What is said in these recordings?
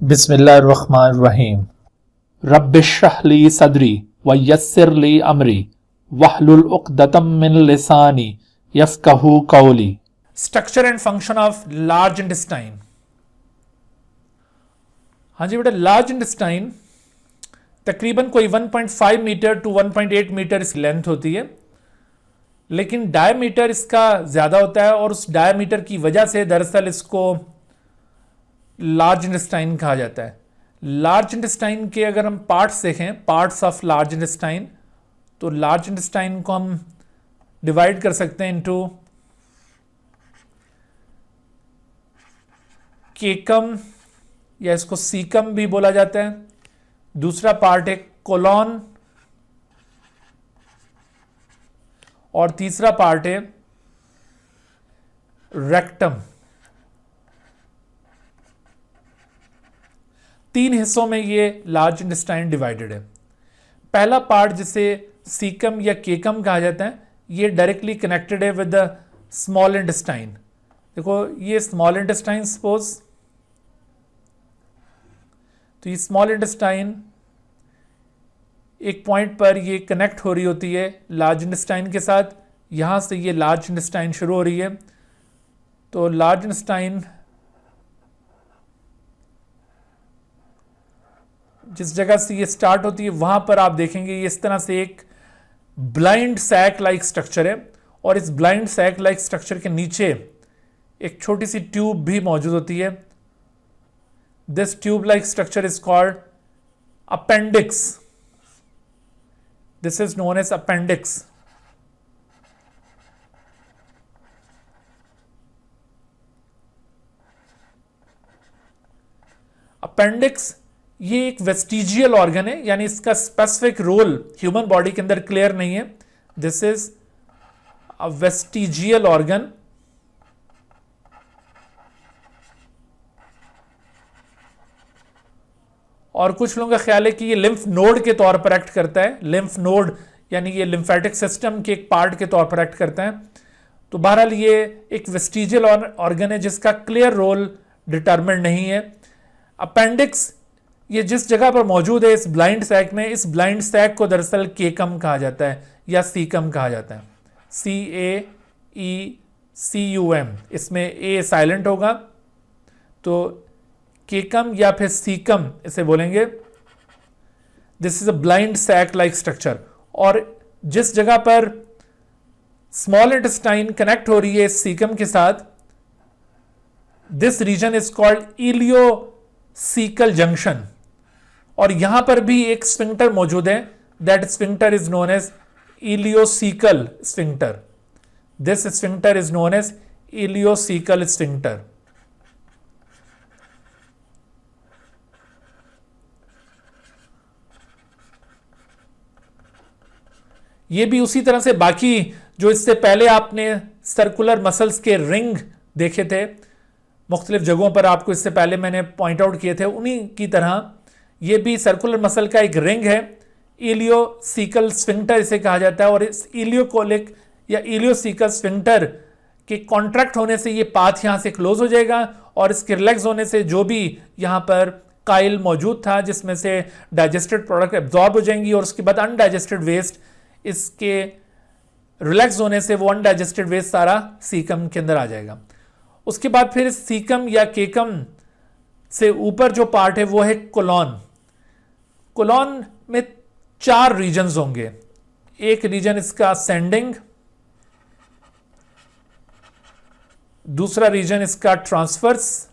बिस्मिल्लाहिर्रहमानिर्रहीम। रब्बिश्रह ली सदरी व यस्सिर ली अमरी वहलुल उक़दतम मिन लिसानी यफ़क़हू क़ौली। Structure and function of large intestine. हाँ जी बेटा, लार्ज इंटेस्टाइन तकरीबन कोई 1.5 मीटर टू 1.8 मीटर इसकी लेंथ होती है, लेकिन डायमीटर इसका ज़्यादा होता है और उस डायमीटर की वजह से दरअसल इसको लार्ज इंटेस्टाइन कहा जाता है। लार्ज इंटेस्टाइन के अगर हम पार्ट्स देखें, पार्ट्स ऑफ लार्ज इंटेस्टाइन, तो लार्ज इंटेस्टाइन को हम डिवाइड कर सकते हैं इनटू केकम या इसको सीकम भी बोला जाता है। दूसरा पार्ट है कोलॉन और तीसरा पार्ट है रेक्टम। तीन हिस्सों में ये लार्ज इंटेस्टाइन डिवाइडेड है। पहला पार्ट जिसे सीकम या केकम कहा जाता है, ये डायरेक्टली कनेक्टेड है विद द स्मॉल इंटेस्टाइन। देखो ये स्मॉल इंटेस्टाइन सपोज, तो ये स्मॉल इंटेस्टाइन एक पॉइंट पर ये कनेक्ट हो रही होती है लार्ज इंटेस्टाइन के साथ। यहां से ये लार्ज इंटेस्टाइन शुरू हो रही है, तो लार्ज इंटेस्टाइन जिस जगह से ये स्टार्ट होती है वहां पर आप देखेंगे ये इस तरह से एक ब्लाइंड सैक लाइक स्ट्रक्चर है, और इस ब्लाइंड सैक लाइक स्ट्रक्चर के नीचे एक छोटी सी ट्यूब भी मौजूद होती है। This tube like structure is called appendix. This is known as appendix. Appendix ये एक वेस्टिजियल ऑर्गन है, यानी इसका स्पेसिफिक रोल ह्यूमन बॉडी के अंदर क्लियर नहीं है। This is a vestigial organ. और कुछ लोगों का ख्याल है कि ये लिम्फ नोड के तौर पर एक्ट करता है। लिम्फ नोड यानी ये लिम्फेटिक सिस्टम के एक पार्ट के तौर पर एक्ट करता है। तो बहरहाल ये एक वेस्टिजियल ऑर्गन है जिसका क्लियर रोल डिटरमिन्ड नहीं है। अपेंडिक्स ये जिस जगह पर मौजूद है इस ब्लाइंड सैक में, इस ब्लाइंड सैक को दरअसल केकम कहा जाता है या सीकम कहा जाता है। CAECUM, इसमें ए साइलेंट होगा, तो केकम या फिर सीकम इसे बोलेंगे। This is a blind sac like structure. और जिस जगह पर स्मॉल इंटेस्टाइन कनेक्ट हो रही है इस सीकम के साथ, this region is called ileocaecal junction. और यहां पर भी एक स्फिंक्टर मौजूद है, that sphincter is known as ileocaecal sphincter. This sphincter is known as ileocaecal sphincter. ये भी उसी तरह से बाकी जो इससे पहले आपने सर्कुलर मसल्स के रिंग देखे थे मुख्तलिफ जगहों पर, आपको इससे पहले मैंने पॉइंट आउट किए थे, उन्हीं की तरह ये भी सर्कुलर मसल का एक रिंग है। इलियोसीकल स्फिंक्टर इसे कहा जाता है। और इस इलियोकोलिक या इलियोसीकल स्फिंक्टर के कॉन्ट्रैक्ट होने से ये पाथ यहां से क्लोज हो जाएगा, और इसके रिलैक्स होने से जो भी यहां पर काइल मौजूद था जिसमें से डाइजेस्टेड प्रोडक्ट एब्जॉर्ब हो जाएंगी, और उसके बाद अनडाइजेस्टेड वेस्ट, इसके रिलैक्स होने से वो अनडाइजेस्टेड वेस्ट सारा सीकम के अंदर आ जाएगा। उसके बाद फिर सीकम या केकम से ऊपर जो पार्ट है वो है कोलॉन। कोलॉन में 4 रीजन्स होंगे। एक रीजन इसका असेंडिंग, दूसरा रीजन इसका ट्रांसफर्स,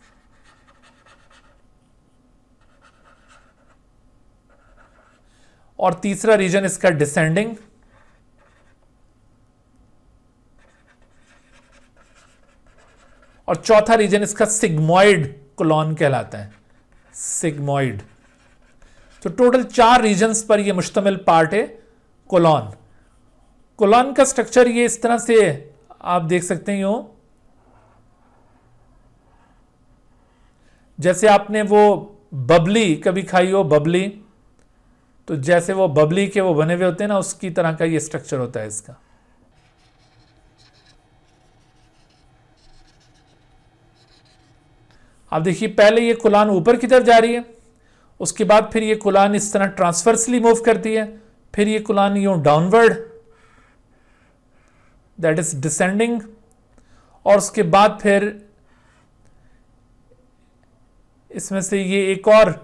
और तीसरा रीजन इसका डिसेंडिंग। और चौथा रीजन इसका सिग्मोइड कोलॉन कहलाता है, सिग्मोइड। तो टोटल 4 रीजन्स पर यह मुश्तमिल पार्ट है कोलॉन। कोलॉन का स्ट्रक्चर ये इस तरह से आप देख सकते हैं, यूं जैसे आपने वो बबली कभी खाई हो, बबली, तो जैसे वो बबली के वो बने हुए होते हैं ना, उसकी तरह का ये स्ट्रक्चर होता है इसका। आप देखिए पहले ये कोलान ऊपर की तरफ जा रही है, उसके बाद फिर ये कोलान इस तरह ट्रांसवर्सली मूव करती है, फिर ये कोलान यूं डाउनवर्ड, दैट इज डिसेंडिंग, और उसके बाद फिर इसमें से ये एक और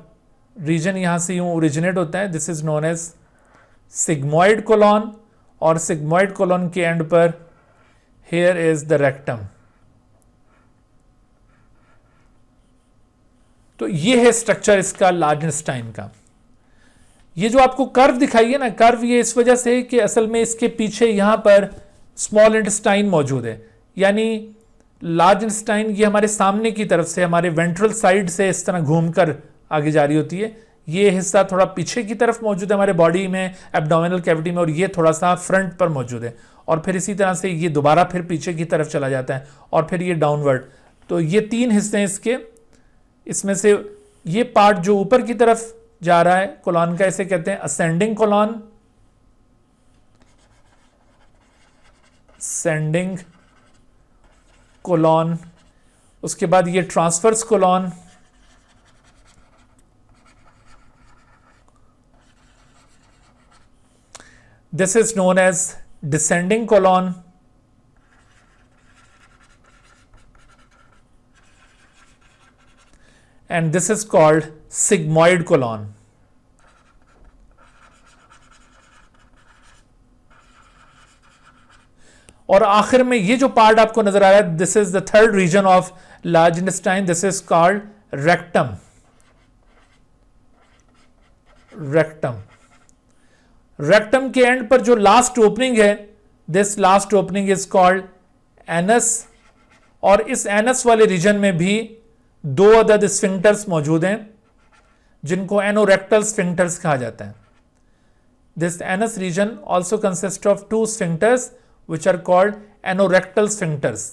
रीजन यहां से यूं ओरिजिनेट होता है, this is known as sigmoid colon, और सिग्मोइड कोलॉन के एंड पर हियर इज द रेक्टम। तो ये है स्ट्रक्चर इसका लार्ज इंटेस्टाइन का। ये जो आपको कर्व दिखाई है ना, कर्व ये इस वजह से कि असल में इसके पीछे यहां पर स्मॉल इंटेस्टाइन मौजूद है, यानी लार्ज इंटेस्टाइन ये हमारे सामने की तरफ से हमारे वेंट्रल साइड से इस तरह घूमकर आगे जा रही होती है। ये हिस्सा थोड़ा पीछे की तरफ मौजूद है हमारे बॉडी में, एब्डोमिनल कैविटी में, और ये थोड़ा सा फ्रंट पर मौजूद है, और फिर इसी तरह से ये दोबारा फिर पीछे की तरफ चला जाता है, और फिर ये डाउनवर्ड। तो ये तीन हिस्से हैं इसके। इसमें से ये पार्ट जो ऊपर की तरफ जा रहा है कोलॉन का, इसे कहते हैं असेंडिंग कोलॉन, सेंडिंग कोलॉन। उसके बाद ये transverse colon, this is known as descending colon, and this is called sigmoid colon. और आखिर में ये जो पार्ट आपको नजर आ रहा है, this is the third region of large intestine, this is called rectum. Rectum, rectum के एंड पर जो लास्ट ओपनिंग है, this last opening is called anus, और इस एनस वाले रीजन में भी दो अदद स्फिंक्टर्स मौजूद हैं जिनको एनोरेक्टल स्फिंक्टर्स कहा जाता है। This anus region also consist of two sphincters which are called anorectal sphincters.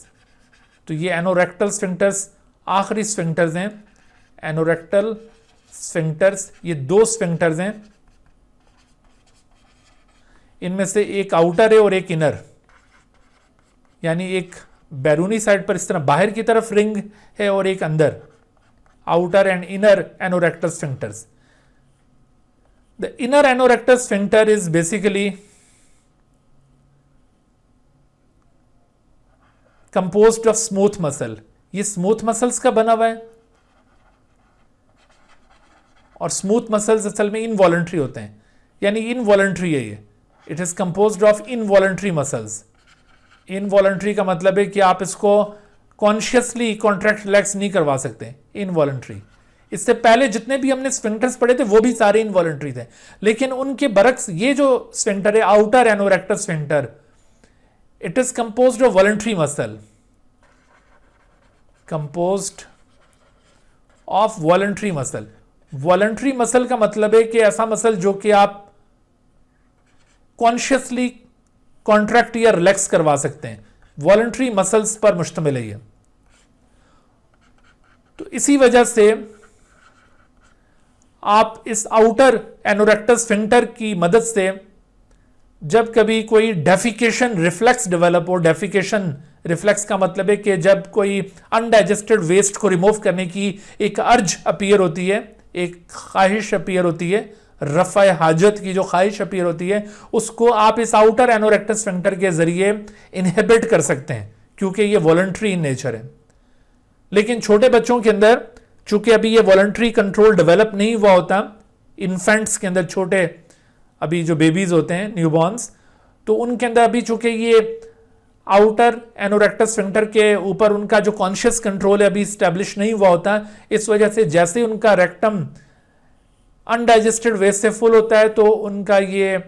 तो ये एनोरेक्टल स्फिंक्टर्स आखिरी स्फिंक्टर्स हैं। एनोरेक्टल स्फिंक्टर्स ये दो स्फिंक्टर्स हैं, इनमें से एक आउटर है और एक इनर, यानी एक बैरूनी साइड पर इस तरह बाहर की तरफ रिंग है और एक अंदर, outer and inner anorectal sphincters. The inner anorectal sphincter is basically composed of smooth muscle. ये स्मूथ मसल्स का बना हुआ है, और स्मूथ मसल्स असल में इनवॉलंटरी होते हैं, यानी इनवॉलंटरी है ये। It is composed of involuntary muscles. Involuntary का मतलब है कि आप इसको कॉन्शियसली कॉन्ट्रैक्ट रिलैक्स नहीं करवा सकते, इनवॉलंटरी। इससे पहले जितने भी हमने स्फिंक्टर्स पढ़े थे वो भी सारे इनवॉलंटरी थे, लेकिन उनके बरक्स ये जो स्फिंक्टर है outer anorectal sphincter, it is composed of voluntary muscle, composed of voluntary muscle. Voluntary muscle का मतलब है कि ऐसा मसल जो कि आप कॉन्शियसली कॉन्ट्रैक्ट या रिलैक्स करवा सकते हैं, वॉलंटरी मसल्स पर मुश्तमिल है ये। तो इसी वजह से आप इस आउटर एनोरेक्टल स्फिंक्टर की मदद से जब कभी कोई डेफिकेशन रिफ्लेक्स डेवलप हो, डेफिकेशन रिफ्लेक्स का मतलब है कि जब कोई अनडाइजेस्टेड वेस्ट को रिमूव करने की एक अर्ज अपीयर होती है, एक ख्वाहिश अपीयर होती है, रफ़ा हाजत की जो ख्वाहिश अपीयर होती है, उसको आप इस आउटर एनोरेक्टल स्फिंक्टर के जरिए इनहिबिट कर सकते हैं, क्योंकि ये वॉलंटरी इन नेचर है। लेकिन छोटे बच्चों के अंदर चूंकि अभी ये वॉलंटरी कंट्रोल डेवलप नहीं हुआ होता, इन्फेंट्स के अंदर, छोटे अभी जो बेबीज होते हैं न्यूबॉर्न्स, तो उनके अंदर अभी चूंकि ये आउटर एनोरेक्टल स्फिंक्टर के ऊपर उनका जो कॉन्शियस कंट्रोल है अभी स्टैब्लिश नहीं हुआ होता, इस वजह से जैसे उनका रेक्टम अनडाइजेस्टेड वेस्ट से फुल होता है तो उनका ये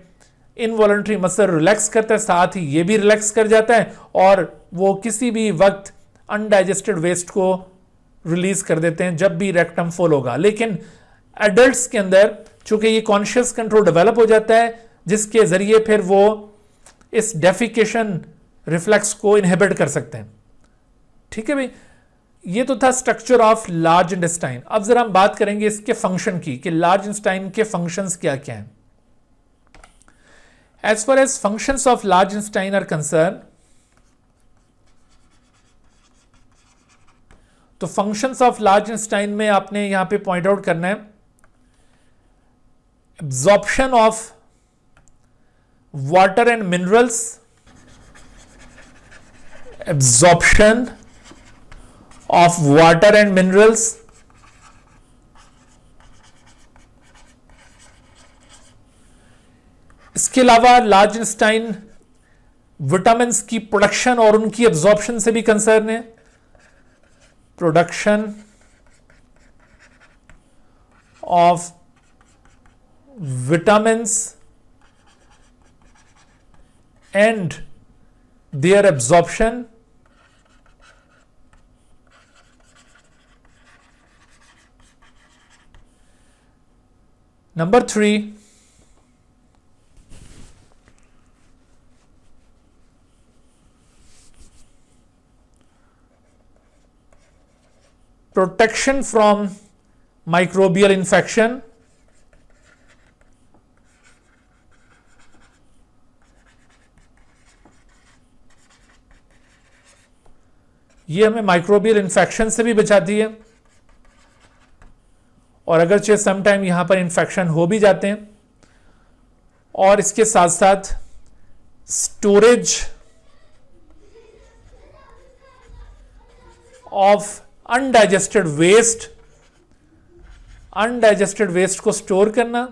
इनवॉलंटरी मसल रिलैक्स करता है, साथ ही ये भी रिलैक्स कर जाता है, और वो किसी भी वक्त अनडाइजेस्टेड वेस्ट को रिलीज कर देते हैं जब भी रेक्टम फुल होगा। लेकिन एडल्ट्स के अंदर चूंकि ये कॉन्शियस कंट्रोल डेवलप हो जाता है, जिसके जरिए फिर वो इस डेफिकेशन रिफ्लेक्स को इनहिबिट कर सकते हैं। ठीक है भाई, ये तो था स्ट्रक्चर ऑफ लार्ज इंटेस्टाइन। अब जरा हम बात करेंगे इसके फंक्शन की, कि लार्ज इंटेस्टाइन के फंक्शंस क्या क्या हैं। As far as functions of large intestine are concern, तो फंक्शंस ऑफ लार्ज इंटेस्टाइन में आपने यहां पे पॉइंट आउट करना है absorption of water and minerals, absorption of water and minerals, इसके अलावा लार्ज इंटेस्टाइन विटामिन्स की प्रोडक्शन और उनकी एब्जॉर्प्शन से भी कंसर्न है। Production of vitamins and their absorption, number 3, protection from microbial infection, ये हमें माइक्रोबियल इन्फेक्शन से भी बचाती है, और अगरचे सम टाइम यहां पर इन्फेक्शन हो भी जाते हैं, और इसके साथ साथ storage of undigested waste, undigested waste को स्टोर करना,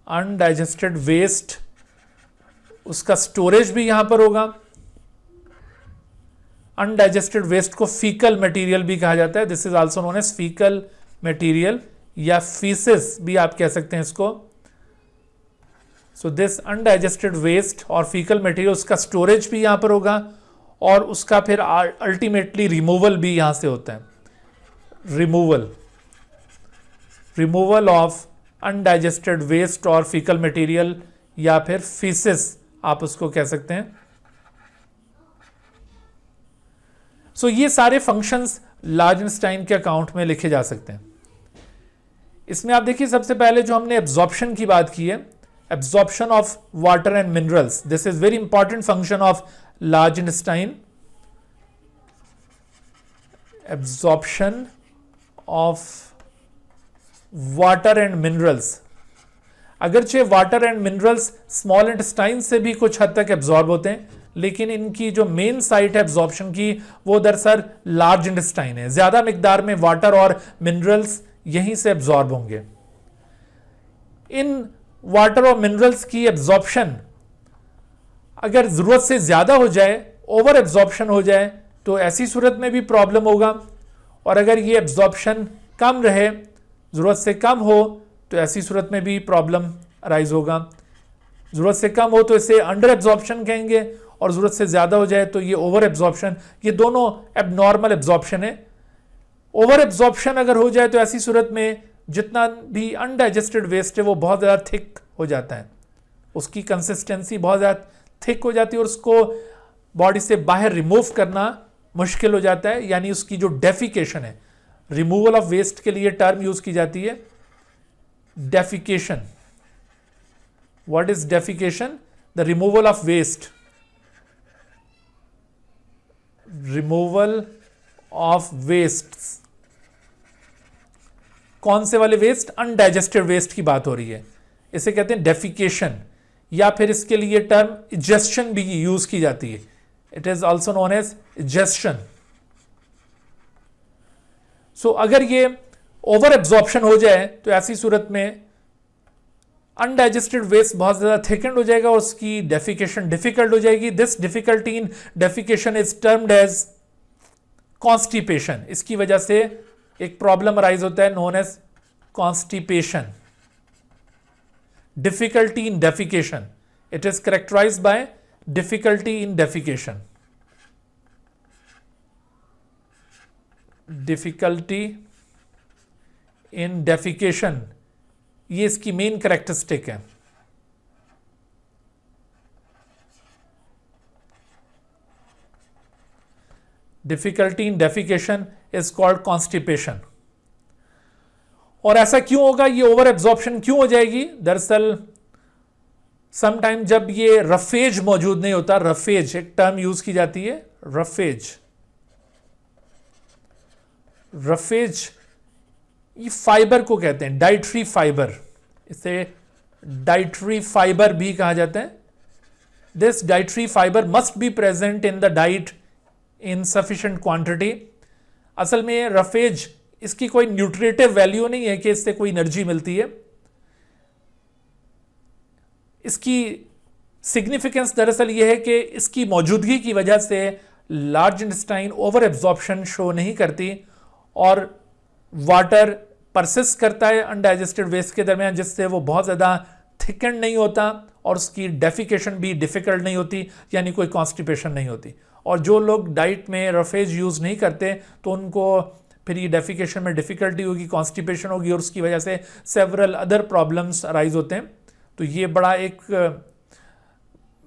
अनडाइजेस्टेड वेस्ट उसका स्टोरेज भी यहां पर होगा। अनडाइजेस्टेड वेस्ट को फीकल मटेरियल भी कहा जाता है, this is also known as faecal material या फीसिस भी आप कह सकते हैं इसको। सो दिस अनडाइजेस्टेड वेस्ट और फीकल मटेरियल उसका स्टोरेज भी यहां पर होगा, और उसका फिर अल्टीमेटली रिमूवल भी यहां से होता है। रिमूवल ऑफ अनडाइजेस्टेड वेस्ट और फीकल मटेरियल या फिर फीसिस आप उसको कह सकते हैं। सो ये सारे फंक्शंस लार्ज इंटेस्टाइन के अकाउंट में लिखे जा सकते हैं। इसमें आप देखिए सबसे पहले जो हमने एब्जॉर्प्शन की बात की है, absorption of water and minerals, this is very important function of large intestine. Absorption of water and minerals, अगरचे water and minerals small intestine से भी कुछ हद तक एब्जॉर्ब होते हैं, लेकिन इनकी जो मेन साइट है एब्जॉर्प्शन की वो दरअसल लार्ज इंटेस्टाइन है। ज्यादा मिकदार में वाटर और मिनरल्स यहीं से एब्जॉर्ब होंगे। इन वाटर और मिनरल्स की एब्जॉर्प्शन अगर जरूरत से ज्यादा हो जाए, ओवर एब्जॉर्प्शन हो जाए, तो ऐसी सूरत में भी प्रॉब्लम होगा, और अगर ये एब्जॉर्प्शन कम रहे, जरूरत से कम हो, तो ऐसी सूरत में भी प्रॉब्लम अराइज होगा। जरूरत से कम हो तो इसे अंडर एब्जॉर्प्शन कहेंगे, और जरूरत से ज्यादा हो जाए तो ये ओवर एब्जॉर्प्शन। ये दोनों एबनॉर्मल एब्जॉर्प्शन है। ओवर एब्जॉर्प्शन अगर हो जाए तो ऐसी सूरत में जितना भी अनडाइजेस्टेड वेस्ट है वो बहुत ज्यादा थिक हो जाता है, उसकी कंसिस्टेंसी बहुत ज्यादा थिक हो जाती है, और उसको बॉडी से बाहर रिमूव करना मुश्किल हो जाता है, यानी उसकी जो डेफिकेशन है, रिमूवल ऑफ वेस्ट के लिए टर्म यूज की जाती है defecation. What is defecation? The removal of waste, removal of waste. कौन से वाले वेस्ट? अनडाइजेस्टेड वेस्ट की बात हो रही है, इसे कहते हैं डेफिकेशन, या फिर इसके लिए टर्म इजेक्शन भी यूज की जाती है। It is also known as ejection. So अगर ये ओवर एब्जॉर्प्शन हो जाए तो ऐसी सूरत में अनडाइजेस्टेड वेस्ट बहुत ज्यादा थिकेंड हो जाएगा और उसकी डेफिकेशन डिफिकल्ट हो जाएगी। This difficulty in defecation is termed as constipation. इसकी वजह से एक प्रॉब्लम अराइज होता है known as constipation. Difficulty in defecation, it is characterised by difficulty in defecation. Difficulty in defecation, ये इसकी मेन कैरेक्टरिस्टिक है। Difficulty in defecation is called constipation. और ऐसा क्यों होगा? ये ओवर एब्जॉर्प्शन क्यों हो जाएगी? दरअसल समटाइम जब ये रफेज मौजूद नहीं होता, रफेज एक टर्म यूज की जाती है, रफेज रफेज, ये फाइबर को कहते हैं डाइटरी फाइबर, इसे डाइटरी फाइबर भी कहा जाता है। This dietary fibre must be present in the diet in sufficient quantity. असल में रफेज, इसकी कोई न्यूट्रिटिव वैल्यू नहीं है कि इससे कोई एनर्जी मिलती है। इसकी सिग्निफिकेंस दरअसल यह है कि इसकी मौजूदगी की वजह से large intestine over absorption show नहीं करती और वाटर परसिस्ट करता है अनडाइजेस्टेड वेस्ट के दरमियान, जिससे वो बहुत ज़्यादा थिकन नहीं होता और उसकी डेफिकेशन भी डिफ़िकल्ट नहीं होती, यानी कोई कॉन्स्टिपेशन नहीं होती। और जो लोग डाइट में रफेज यूज़ नहीं करते तो उनको फिर ये डेफिकेशन में डिफ़िकल्टी होगी, कॉन्स्टिपेशन होगी और उसकी वजह से सेवरल अदर प्रॉब्लम्स अराइज होते हैं। तो ये बड़ा एक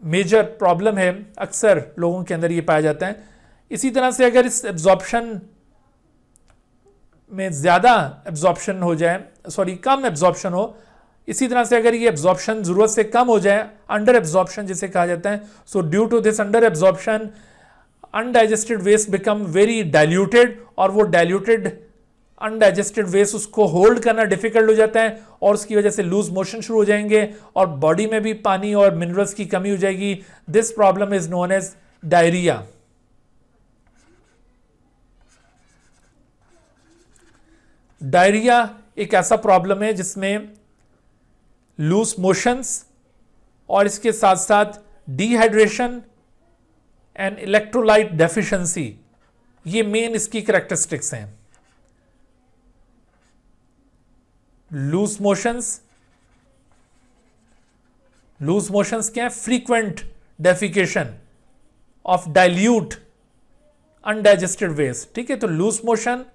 मेजर प्रॉब्लम है, अक्सर लोगों के अंदर ये पाया जाता है। इसी तरह से अगर इस एब्जॉर्प्शन में ज़्यादा एब्जॉर्प्शन हो जाए, सॉरी कम एब्जॉर्प्शन हो, इसी तरह से अगर ये एब्जॉर्प्शन ज़रूरत से कम हो जाए, अंडर एब्जॉर्प्शन जिसे कहा जाता है, so due to this under absorption undigested waste become very diluted, और वो डाइल्यूटेड अनडाइजेस्टेड वेस्ट उसको होल्ड करना डिफिकल्ट हो जाता है और उसकी वजह से लूज मोशन शुरू हो जाएंगे और बॉडी में भी पानी और मिनरल्स की कमी हो जाएगी। This problem is known as diarrhoea. Diarrhoea एक ऐसा प्रॉब्लम है जिसमें लूज मोशंस और इसके साथ साथ डिहाइड्रेशन एंड इलेक्ट्रोलाइट डेफिशिएंसी, ये मेन इसकी कैरेक्टरिस्टिक्स हैं। लूज मोशंस क्या है? Frequent defecation of dilute undigested waste. ठीक है, तो लूज मोशन,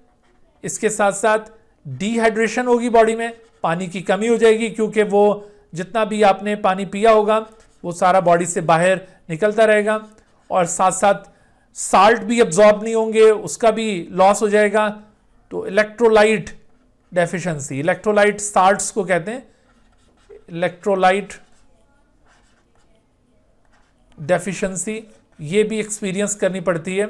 इसके साथ साथ डिहाइड्रेशन होगी, बॉडी में पानी की कमी हो जाएगी क्योंकि वो जितना भी आपने पानी पिया होगा वो सारा बॉडी से बाहर निकलता रहेगा, और साथ साथ साल्ट भी एब्जॉर्ब नहीं होंगे, उसका भी लॉस हो जाएगा। तो इलेक्ट्रोलाइट डेफिशिएंसी, इलेक्ट्रोलाइट साल्ट्स को कहते हैं, इलेक्ट्रोलाइट डेफिशिएंसी, ये भी एक्सपीरियंस करनी पड़ती है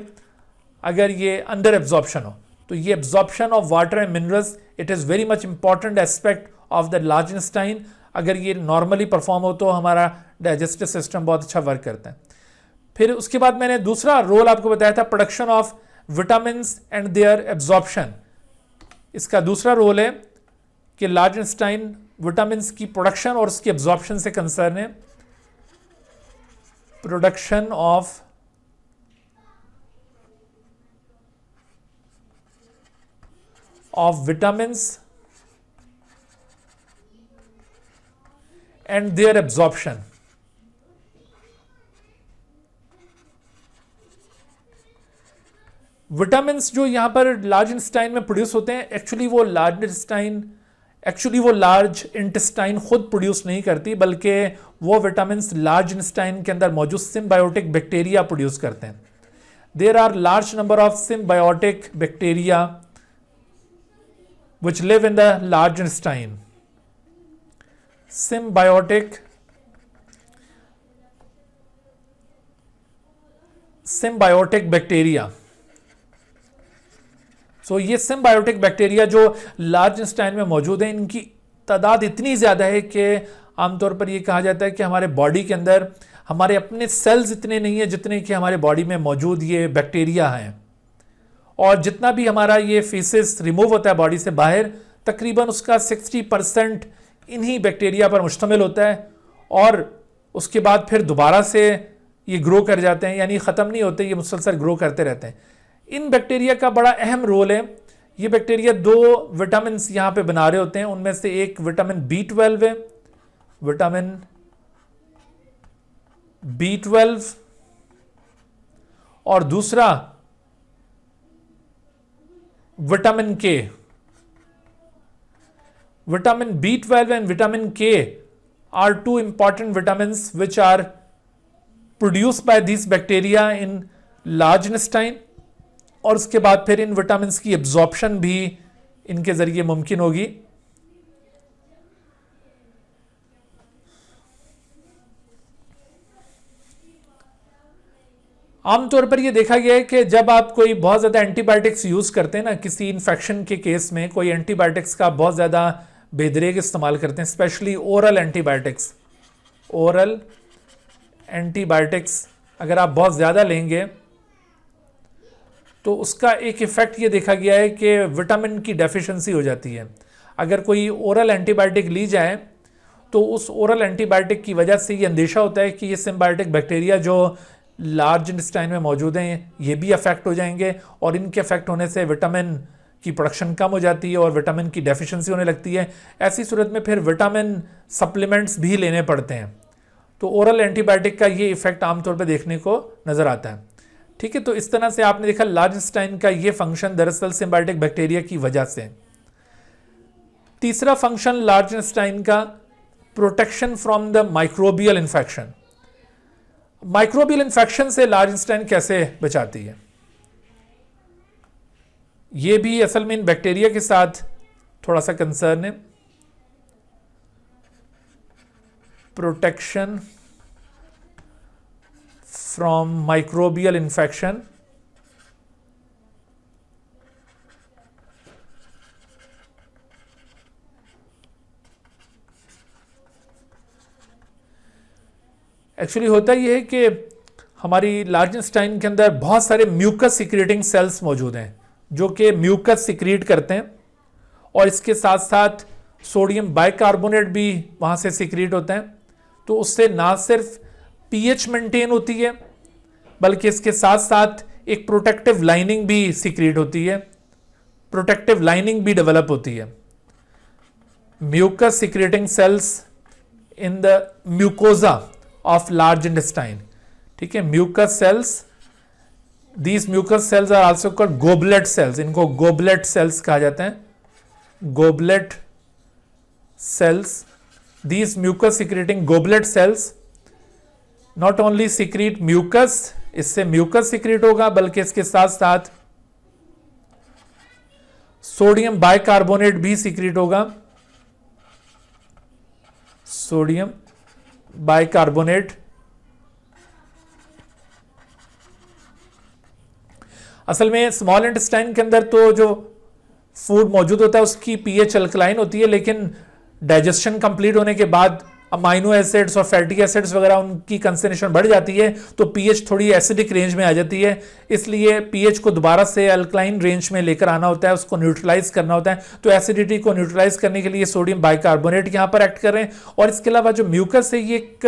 अगर ये अंडर एब्जॉर्प्शन हो। तो ये absorption of water and minerals, it is very much important aspect of the large intestine. अगर ये नॉर्मली परफॉर्म हो तो हमारा डाइजेस्टिव सिस्टम बहुत अच्छा वर्क करता है। फिर उसके बाद मैंने दूसरा रोल आपको बताया था, production of vitamins and there absorption. इसका दूसरा रोल है कि लार्ज इंटेस्टाइन विटामिन्स की प्रोडक्शन और उसकी एब्जॉर्प्शन से कंसर्न है। Production of vitamins and there absorption. Vitamins जो यहां पर लार्ज इंटेस्टाइन में प्रोड्यूस होते हैं, एक्चुअली वो लार्ज इंटेस्टाइन खुद प्रोड्यूस नहीं करती, बल्कि वो विटामिन्स लार्ज इंटेस्टाइन के अंदर मौजूद सिम्बायोटिक बैक्टीरिया प्रोड्यूस करते हैं। There are large number of symbiotic bacteria which live in the large intestine. Symbiotic bacteria. So ये सिम्बायोटिक बैक्टीरिया जो लार्ज इंटेस्टाइन में मौजूद है, इनकी तादाद इतनी ज़्यादा है कि आमतौर पर ये कहा जाता है कि हमारे बॉडी के अंदर हमारे अपने सेल्स इतने नहीं है जितने कि हमारे बॉडी में मौजूद ये बैक्टीरिया हैं। और जितना भी हमारा ये फीसेस रिमूव होता है बॉडी से बाहर, तकरीबन उसका 60% इन्हीं बैक्टीरिया पर मुश्तमिल होता है, और उसके बाद फिर दोबारा से ये ग्रो कर जाते हैं, यानी ख़त्म नहीं होते, ये मुसलसल ग्रो करते रहते हैं। इन बैक्टीरिया का बड़ा अहम रोल है। ये बैक्टीरिया 2 विटामिन यहाँ पे बना रहे होते हैं, उनमें से एक विटामिन B12 है, विटामिन B12, और दूसरा vitamin K। Vitamin B12 and vitamin K are 2 important vitamins which are produced by these bacteria in large intestine, और उसके बाद फिर इन विटामिन की एब्जॉर्प्शन भी इनके जरिए मुमकिन होगी। आमतौर पर यह देखा गया है कि जब आप कोई बहुत ज़्यादा एंटीबायोटिक्स यूज़ करते हैं ना, किसी इन्फेक्शन के केस में कोई एंटीबायोटिक्स का बहुत ज़्यादा बेदरेग इस्तेमाल करते हैं, specially oral antibiotics, oral antibiotics अगर आप बहुत ज़्यादा लेंगे तो उसका एक इफ़ेक्ट ये देखा गया है कि विटामिन की डेफिशिएंसी हो जाती है। अगर कोई ओरल एंटीबायोटिक ली जाए तो उस ओरल एंटीबायोटिक की वजह से ये अंदेशा होता है कि ये सिम्बायोटिक बैक्टीरिया जो लार्ज इंटेस्टाइन में मौजूद हैं ये भी अफेक्ट हो जाएंगे, और इनके अफेक्ट होने से विटामिन की प्रोडक्शन कम हो जाती है और विटामिन की डेफिशिएंसी होने लगती है। ऐसी सूरत में फिर विटामिन सप्लीमेंट्स भी लेने पड़ते हैं। तो ओरल एंटीबायोटिक का ये इफेक्ट आमतौर पर देखने को नज़र आता है। ठीक है, तो इस तरह से आपने देखा लार्ज इंटेस्टाइन का ये फंक्शन दरअसल सिम्बायोटिक बैक्टीरिया की वजह से। तीसरा फंक्शन लार्ज इंटेस्टाइन का protection from the microbial infection. Microbial infection से लार्ज इंटेस्टाइन कैसे बचाती है? ये भी असल में इन बैक्टीरिया के साथ थोड़ा सा कंसर्न है। Protection from microbial infection. Actually होता यह है कि हमारी लार्ज इंटेस्टाइन के अंदर बहुत सारे म्यूकस सिक्रेटिंग सेल्स मौजूद हैं जो कि म्यूकस सिक्रीट करते हैं, और इसके साथ साथ सोडियम बाइकार्बोनेट भी वहाँ से सिक्रीट होता है। तो उससे ना सिर्फ पीएच मेंटेन होती है बल्कि इसके साथ साथ एक प्रोटेक्टिव लाइनिंग भी सिक्रीट होती है, प्रोटेक्टिव लाइनिंग भी डेवलप होती है। Mucus secreting cells in the mucosa of large intestine. ठीक है, mucus cells, these mucus cells are also called goblet cells. इनको गोबलेट सेल्स कहा जाता है, goblet cells. These mucus secreting goblet cells not only secrete mucus, इससे mucus secrete होगा, बल्कि इसके साथ साथ सोडियम बाइकार्बोनेट भी सिक्रीट होगा, सोडियम बाइकार्बोनेट। असल में स्मॉल इंटेस्टाइन के अंदर तो जो फूड मौजूद होता है उसकी पीएच अल्कलाइन होती है, लेकिन डाइजेशन कंप्लीट होने के बाद अमाइनो एसिड्स और फैटी एसिड्स वगैरह उनकी कंसंट्रेशन बढ़ जाती है तो पीएच थोड़ी एसिडिक रेंज में आ जाती है। इसलिए पीएच को दोबारा से अल्कलाइन रेंज में लेकर आना होता है, उसको न्यूट्रलाइज करना होता है। तो एसिडिटी को न्यूट्रलाइज करने के लिए सोडियम बाइकार्बोनेट यहां पर एक्ट कर रहे हैं, और इसके अलावा जो म्यूकस है ये एक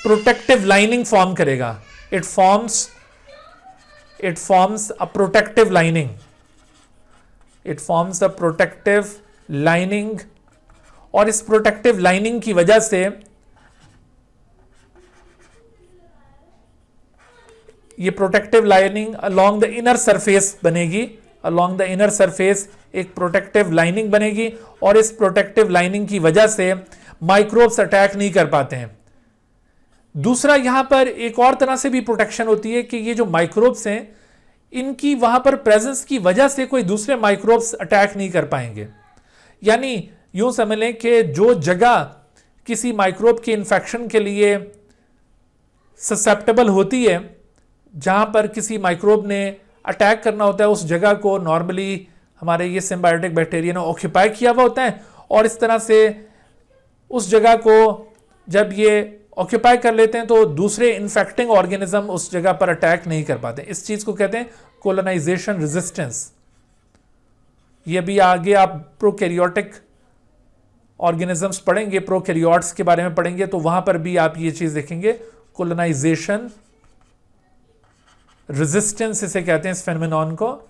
प्रोटेक्टिव लाइनिंग फॉर्म करेगा। It forms a protective lining, it forms a protective lining, और इस प्रोटेक्टिव लाइनिंग की वजह से ये protective lining along the inner surface बनेगी, अलोंग द इनर सरफेस एक प्रोटेक्टिव लाइनिंग बनेगी, और इस प्रोटेक्टिव लाइनिंग की वजह से माइक्रोब्स अटैक नहीं कर पाते हैं। दूसरा, यहां पर एक और तरह से भी प्रोटेक्शन होती है कि ये जो माइक्रोब्स हैं इनकी वहां पर प्रेजेंस की वजह से कोई दूसरे माइक्रोब्स अटैक नहीं कर पाएंगे। यानी यूं समझ लें कि जो जगह किसी माइक्रोब के इन्फेक्शन के लिए ससेप्टेबल होती है, जहां पर किसी माइक्रोब ने अटैक करना होता है, उस जगह को नॉर्मली हमारे ये सिम्बायोटिक बैक्टीरिया ने ऑक्यूपाई किया हुआ होता है, और इस तरह से उस जगह को जब ये ऑक्यूपाई कर लेते हैं तो दूसरे इन्फेक्टिंग ऑर्गेनिज्म उस जगह पर अटैक नहीं कर पाते। इस चीज को कहते हैं कोलोनाइजेशन रेजिस्टेंस। ये भी आगे आप प्रोकैरियोटिक ऑर्गेनिजम्स पढ़ेंगे, प्रोकैरियोट्स के बारे में पढ़ेंगे, तो वहां पर भी आप ये चीज देखेंगे, कोलोनाइजेशन रेजिस्टेंस इसे कहते हैं इस फेनोमेनॉन को।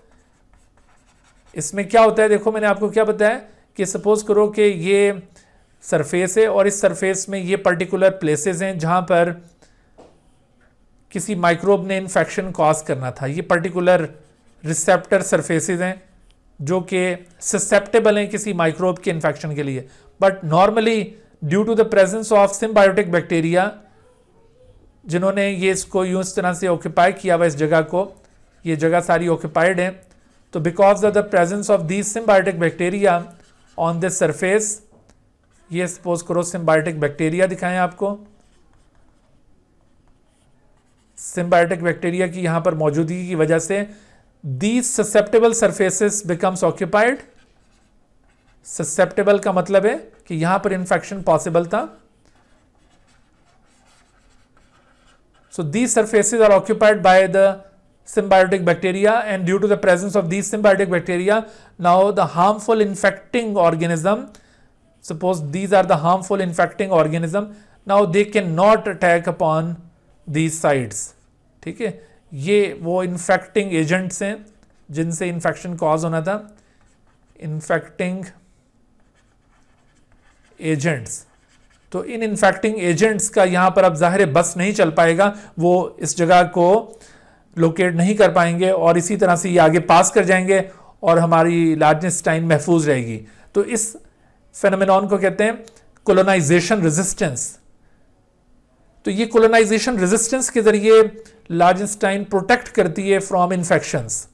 इसमें क्या होता है, देखो मैंने आपको क्या बताया कि सपोज करो कि ये सरफेस है और इस सरफेस में ये पर्टिकुलर प्लेसेस हैं जहां पर किसी माइक्रोब ने इन्फेक्शन कॉज करना था। ये पर्टिकुलर रिसेप्टर सरफेसेस हैं जो कि ससेप्टेबल हैं किसी माइक्रोब के इन्फेक्शन के लिए, but normally due to the presence of symbiotic bacteria जिन्होंने ये इसको यूं इस तरह से ऑक्यूपाई किया हुआ इस जगह को, ये जगह सारी ऑक्यूपाइड है, तो because of the presence of these symbiotic bacteria on this surface, ये सपोज करो सिम्बायोटिक बैक्टीरिया दिखाएं आपको, सिम्बायोटिक बैक्टीरिया की यहां पर मौजूदगी की वजह से these susceptible surfaces becomes occupied. Susceptible का मतलब है कि यहां पर इंफेक्शन पॉसिबल था। So these surfaces are occupied by the symbiotic bacteria, and due to the presence of these symbiotic bacteria, now the harmful infecting organism, suppose these are the harmful infecting organism, now they cannot attack upon these sites. ठीक है, ये वो infecting agents हैं जिनसे infection cause होना था। infecting agents, तो इन infecting agents का यहां पर अब जाहिर बस नहीं चल पाएगा, वो इस जगह को लोकेट नहीं कर पाएंगे और इसी तरह से ये आगे पास कर जाएंगे और हमारी लार्जनेस्टाइन महफूज रहेगी। तो इस फेनोमेनॉन को कहते हैं कोलोनाइजेशन रेजिस्टेंस। तो ये कोलोनाइजेशन रेजिस्टेंस के जरिए लार्जनेस्टाइन प्रोटेक्ट करती है फ्रॉम इंफेक्शंस।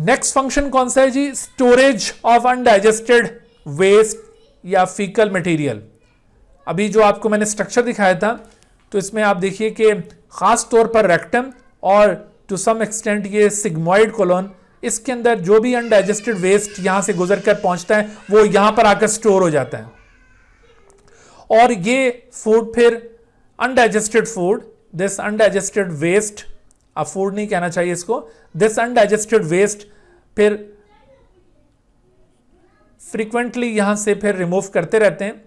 नेक्स्ट फंक्शन कौन सा है जी? स्टोरेज ऑफ अनडाइजेस्टेड वेस्ट या फीकल मटेरियल। अभी जो आपको मैंने स्ट्रक्चर दिखाया था, तो इसमें आप देखिए कि खास तौर पर रेक्टम और टू सम एक्सटेंट ये सिग्मोइड कोलोन, इसके अंदर जो भी अनडाइजेस्टेड वेस्ट यहां से गुजर कर पहुंचता है वो यहां पर आकर स्टोर हो जाता है और ये फूड फिर undigested food, this undigested waste, अब फूड नहीं कहना चाहिए इसको, दिस अनडाइजेस्टेड वेस्ट फिर फ्रीक्वेंटली यहां से फिर रिमूव करते रहते हैं।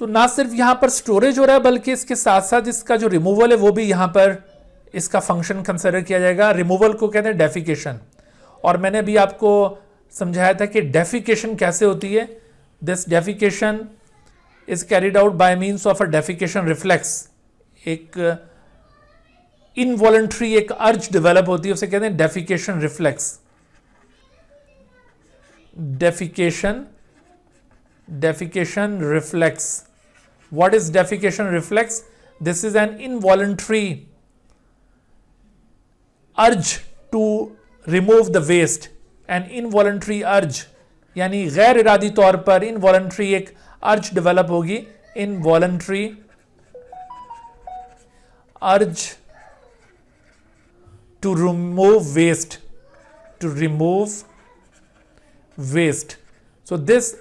तो ना सिर्फ यहां पर स्टोरेज हो रहा है बल्कि इसके साथ साथ इसका जो रिमूवल है वो भी यहां पर इसका फंक्शन कंसिडर किया जाएगा। रिमूवल को कहते हैं डेफिकेशन, और मैंने भी आपको समझाया था कि डेफिकेशन कैसे होती है। This defecation is carried out by means of a defecation reflex. एक इनवॉलंटरी एक अर्ज डेवलप होती है, उसे कहते हैं defecation reflex. defecation reflex. What is defecation reflex? This is an involuntary urge to remove the waste. An involuntary urge यानी गैर इरादी तौर पर involuntary एक urge develop होगी, involuntary urge to remove waste, to remove waste. So this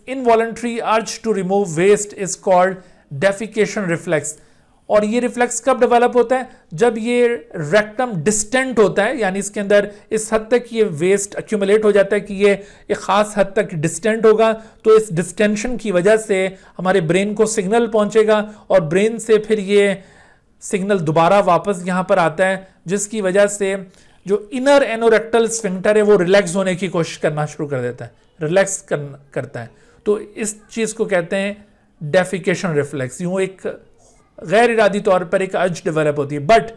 involuntary urge to remove waste is called defecation reflex. और ये reflex कब develop होता है? जब ये रेक्टम डिस्टेंट होता है, यानी इसके अंदर इस हद तक ये वेस्ट एक्यूमुलेट हो जाता है कि ये एक खास हद तक डिस्टेंट होगा। तो इस डिस्टेंशन की वजह से हमारे ब्रेन को सिग्नल पहुंचेगा और ब्रेन से फिर ये सिग्नल दोबारा वापस यहाँ पर आता है, जिसकी वजह से जो इनर एनोरेक्टल स्फिंक्टर है वो रिलैक्स होने की कोशिश करना शुरू कर देता है, रिलैक्स करता है। तो इस चीज को कहते हैं डेफिकेशन रिफ्लेक्स। यूं एक गैर इरादी तौर पर एक अर्ज डेवलप होती है। बट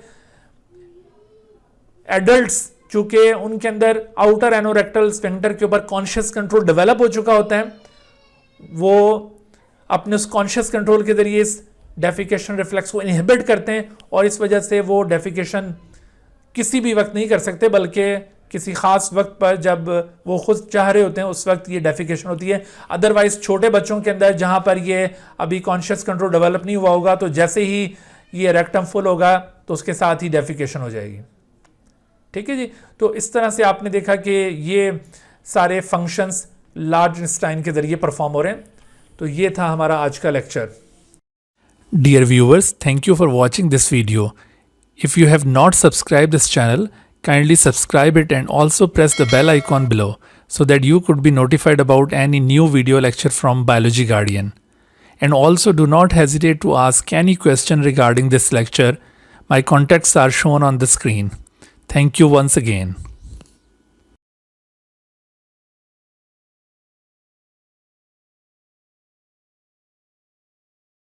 एडल्ट्स चूंकि उनके अंदर आउटर एनोरेक्टल स्फिंक्टर के ऊपर कॉन्शियस कंट्रोल डेवलप हो चुका होता है, वो अपने उस कॉन्शियस कंट्रोल के जरिए इस डेफिकेशन रिफ्लेक्स को इनहिबिट करते हैं और इस वजह से वो डेफिकेशन किसी भी वक्त नहीं कर सकते, बल्कि किसी खास वक्त पर जब वो खुद चाह रहे होते हैं उस वक्त ये डेफिकेशन होती है। अदरवाइज छोटे बच्चों के अंदर जहां पर ये अभी कॉन्शियस कंट्रोल डेवलप नहीं हुआ होगा, तो जैसे ही ये रेक्टम फुल होगा तो उसके साथ ही डेफिकेशन हो जाएगी। ठीक है जी। तो इस तरह से आपने देखा कि ये सारे फंक्शंस लार्ज इंटेस्टाइन के जरिए परफॉर्म हो रहे हैं। तो ये था हमारा आज का lecture. Dear viewers, thank you for watching this video. If you have not subscribed this channel, kindly subscribe it and also press the bell icon below so that you could be notified about any new video lecture from Biology Guardian. And also do not hesitate to ask any question regarding this lecture. My contacts are shown on the screen. Thank you once again.